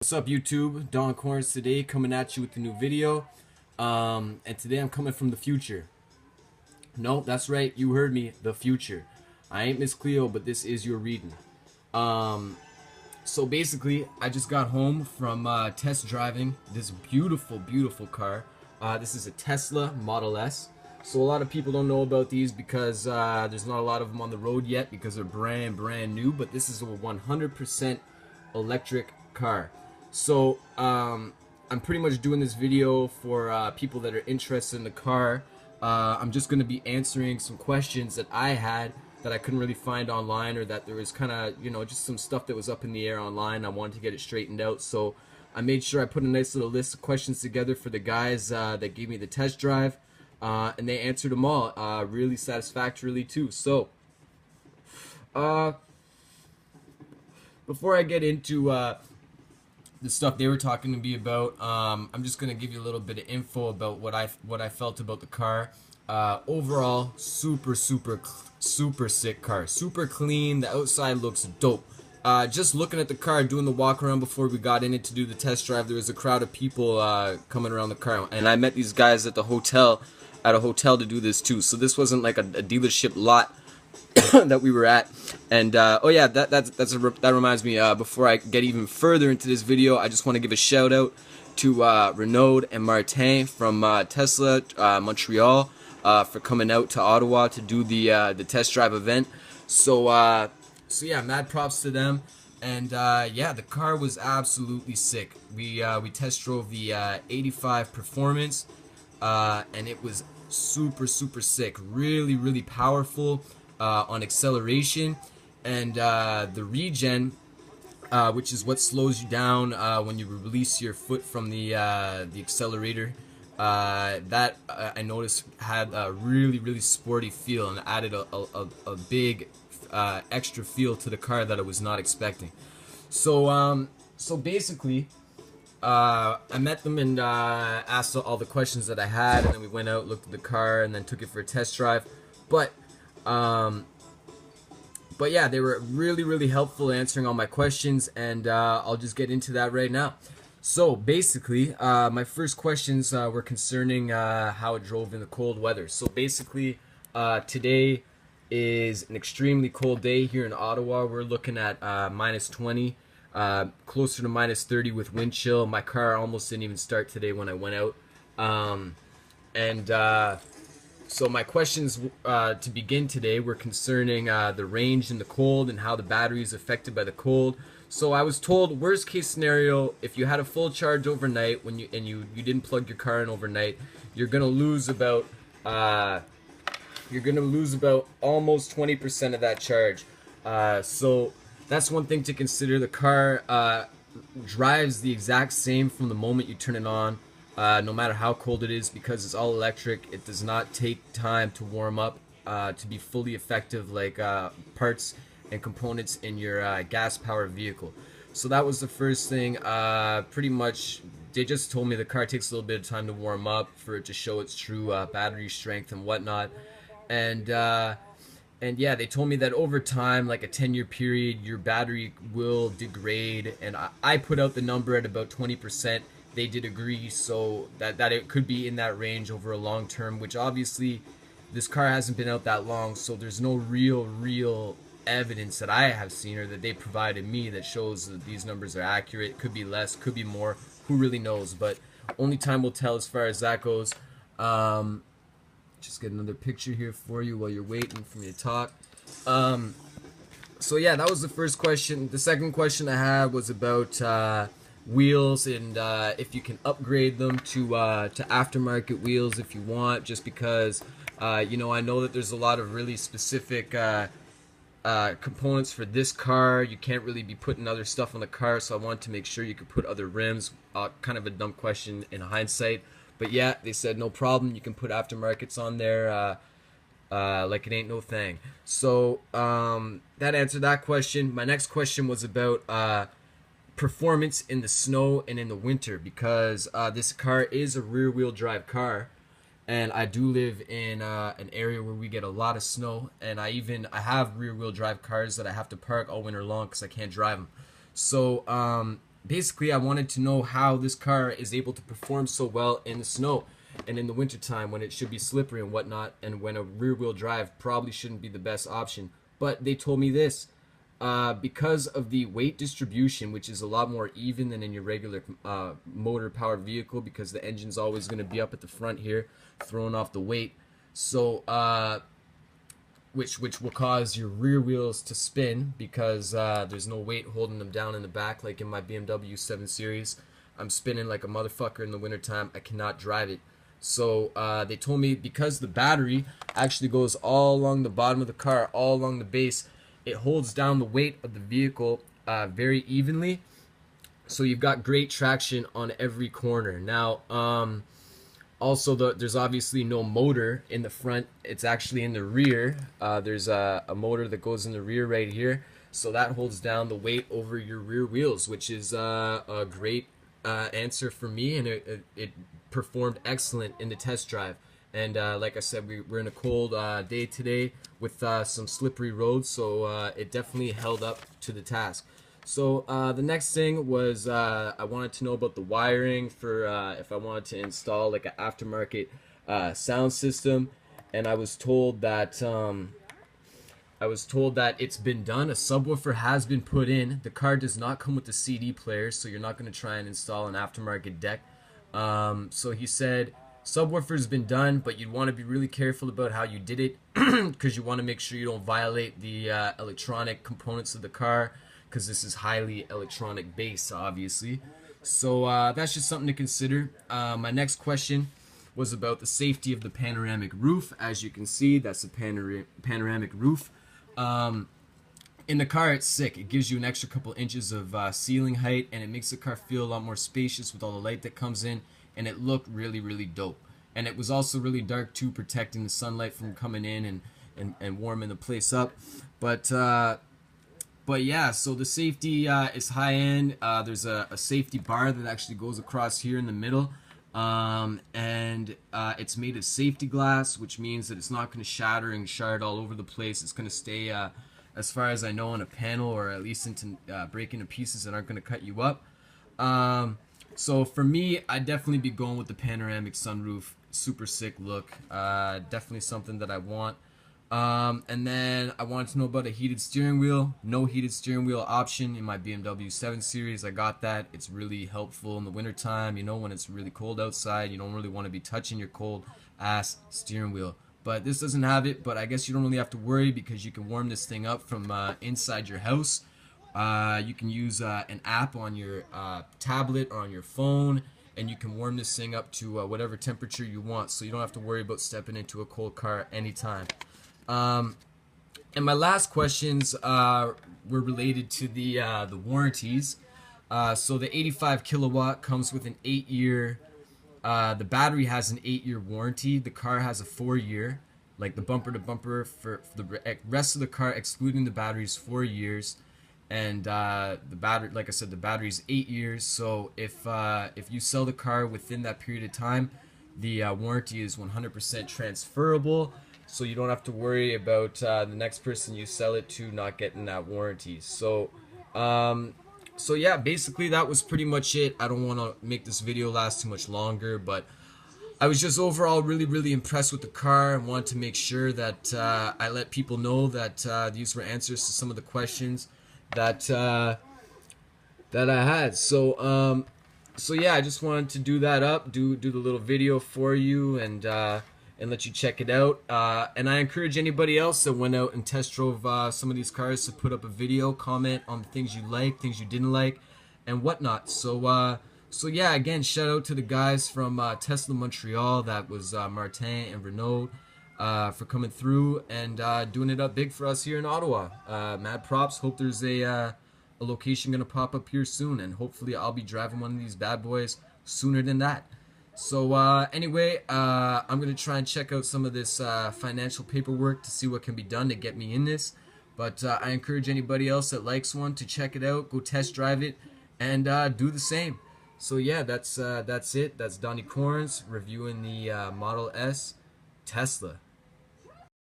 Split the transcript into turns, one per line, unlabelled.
What's up YouTube? Don Corns today coming at you with a new video. And today I'm coming from the future. No, that's right, you heard me, the future. I ain't Miss Cleo, but this is your reading. So basically, I just got home from test driving this beautiful, beautiful car. This is a Tesla Model S. So a lot of people don't know about these because there's not a lot of them on the road yet because they're brand new. But this is a 100% electric car. So I'm pretty much doing this video for people that are interested in the car. I'm just going to be answering some questions that I had that I couldn't really find online, or that there was kind of, you know, just some stuff that was up in the air online. I wanted to get it straightened out, so I made sure I put a nice little list of questions together for the guys that gave me the test drive, and they answered them all really satisfactorily too. So before I get into the stuff they were talking to me about, I'm just gonna give you a little bit of info about what I felt about the car. Overall, super sick car, super clean. The outside looks dope. Just looking at the car, doing the walk around before we got in it to do the test drive, there was a crowd of people coming around the car, and I met these guys at the hotel, to do this too. So this wasn't like a dealership lot that we were at. And oh yeah, that reminds me, before I get even further into this video, I just want to give a shout out to Renaud and Martin from Tesla Montreal for coming out to Ottawa to do the test drive event. So yeah, mad props to them. And yeah, the car was absolutely sick. We test drove the 85 Performance, and it was super sick. Really powerful on acceleration, and the regen, which is what slows you down when you release your foot from the accelerator. That I noticed had a really sporty feel and added a big extra feel to the car that I was not expecting. So basically, I met them and asked all the questions that I had, and then we went out, looked at the car, and then took it for a test drive. But yeah, they were really helpful answering all my questions, and I'll just get into that right now. So basically, my first questions were concerning how it drove in the cold weather. So basically, today is an extremely cold day here in Ottawa. We're looking at -20, closer to -30 with wind chill. My car almost didn't even start today when I went out. So my questions to begin today were concerning the range in the cold and how the battery is affected by the cold. So I was told, worst case scenario, if you had a full charge overnight you didn't plug your car in overnight, you're gonna lose about almost 20% of that charge. So that's one thing to consider. The car drives the exact same from the moment you turn it on. No matter how cold it is, because it's all electric. It does not take time to warm up to be fully effective like parts and components in your gas-powered vehicle. So that was the first thing. Pretty much, they just told me the car takes a little bit of time to warm up for it to show its true battery strength and whatnot. And yeah, they told me that over time, like a 10-year period, your battery will degrade. And I put out the number at about 20%. They did agree, so that it could be in that range over a long term, which obviously this car hasn't been out that long, so there's no real evidence that I have seen or that they provided me that shows that these numbers are accurate. Could be less, could be more, who really knows, but only time will tell as far as that goes. Just get another picture here for you while you're waiting for me to talk. So yeah, that was the first question. The second question I had was about wheels, and if you can upgrade them to aftermarket wheels if you want, just because you know, I know that there's a lot of really specific components for this car. You can't really be putting other stuff on the car, so I wanted to make sure you could put other rims. Kind of a dumb question in hindsight, but yeah, they said no problem, you can put aftermarkets on there like it ain't no thing. So that answered that question. My next question was about performance in the snow and in the winter, because this car is a rear-wheel drive car, and I do live in an area where we get a lot of snow, and I have rear-wheel drive cars that I have to park all winter long because I can't drive them. So basically I wanted to know how this car is able to perform so well in the snow and in the wintertime when it should be slippery and whatnot, and when a rear wheel drive probably shouldn't be the best option. But they told me this, because of the weight distribution, which is a lot more even than in your regular motor powered vehicle, because the engine's always going to be up at the front here throwing off the weight, so which will cause your rear wheels to spin because there's no weight holding them down in the back, like in my BMW 7 Series. I'm spinning like a motherfucker in the wintertime. I cannot drive it. So they told me because the battery actually goes all along the bottom of the car, all along the base, it holds down the weight of the vehicle very evenly. So you've got great traction on every corner. Now, also, there's obviously no motor in the front. It's actually in the rear. There's a motor that goes in the rear right here. So that holds down the weight over your rear wheels, which is a great answer for me. And it performed excellent in the test drive. And like I said, we're in a cold day today with some slippery roads. So it definitely held up to the task. So the next thing was I wanted to know about the wiring for if I wanted to install like an aftermarket sound system, and I was told that it's been done. A subwoofer has been put in. The car does not come with the CD player, so you're not going to try and install an aftermarket deck. So he said subwoofer's been done, but you'd want to be really careful about how you did it because you want to make sure you don't violate the electronic components of the car, because this is highly electronic based, obviously. So that's just something to consider. My next question was about the safety of the panoramic roof. As you can see, that's a panoramic roof. In the car, it's sick. It gives you an extra couple inches of ceiling height, and it makes the car feel a lot more spacious with all the light that comes in, and it looked really, really dope. And it was also really dark too, protecting the sunlight from coming in and warming the place up. But yeah, so the safety is high end. There's a safety bar that actually goes across here in the middle. And it's made of safety glass, which means that it's not going to shatter and shard all over the place. It's going to stay, as far as I know, on a panel, or at least into break into pieces that aren't going to cut you up. So for me, I'd definitely be going with the panoramic sunroof. Super sick look. Definitely something that I want. And then I wanted to know about a heated steering wheel. No heated steering wheel option in my BMW 7 Series. I got that. It's really helpful in the wintertime, you know, when it's really cold outside. You don't really want to be touching your cold ass steering wheel. But this doesn't have it, but I guess you don't really have to worry because you can warm this thing up from inside your house. You can use an app on your tablet or on your phone, and you can warm this thing up to whatever temperature you want, so you don't have to worry about stepping into a cold car anytime. And my last questions were related to the warranties. So the 85 kilowatt comes with an 8-year. The battery has an 8-year warranty. The car has a 4-year. Like the bumper to bumper for the rest of the car, excluding the battery, is 4 years. And the battery, like I said, the battery is 8 years. So if you sell the car within that period of time, the warranty is 100% transferable. So you don't have to worry about the next person you sell it to not getting that warranty. So yeah, basically that was pretty much it. I don't want to make this video last too much longer, but I was just overall really, really impressed with the car and wanted to make sure that I let people know that these were answers to some of the questions that I had. So yeah, I just wanted to do that up, do the little video for you, and let you check it out. And I encourage anybody else that went out and test drove some of these cars to put up a video, comment on the things you like, things you didn't like, and whatnot. So yeah, again, shout out to the guys from Tesla Montreal. That was Martin and Renaud for coming through and doing it up big for us here in Ottawa. Mad props. Hope there's a location gonna pop up here soon, and hopefully I'll be driving one of these bad boys sooner than that. So anyway, I'm gonna try and check out some of this financial paperwork to see what can be done to get me in this. But I encourage anybody else that likes one to check it out, go test drive it, and do the same. So yeah, that's it. That's Donnie Corns reviewing the Model S Tesla.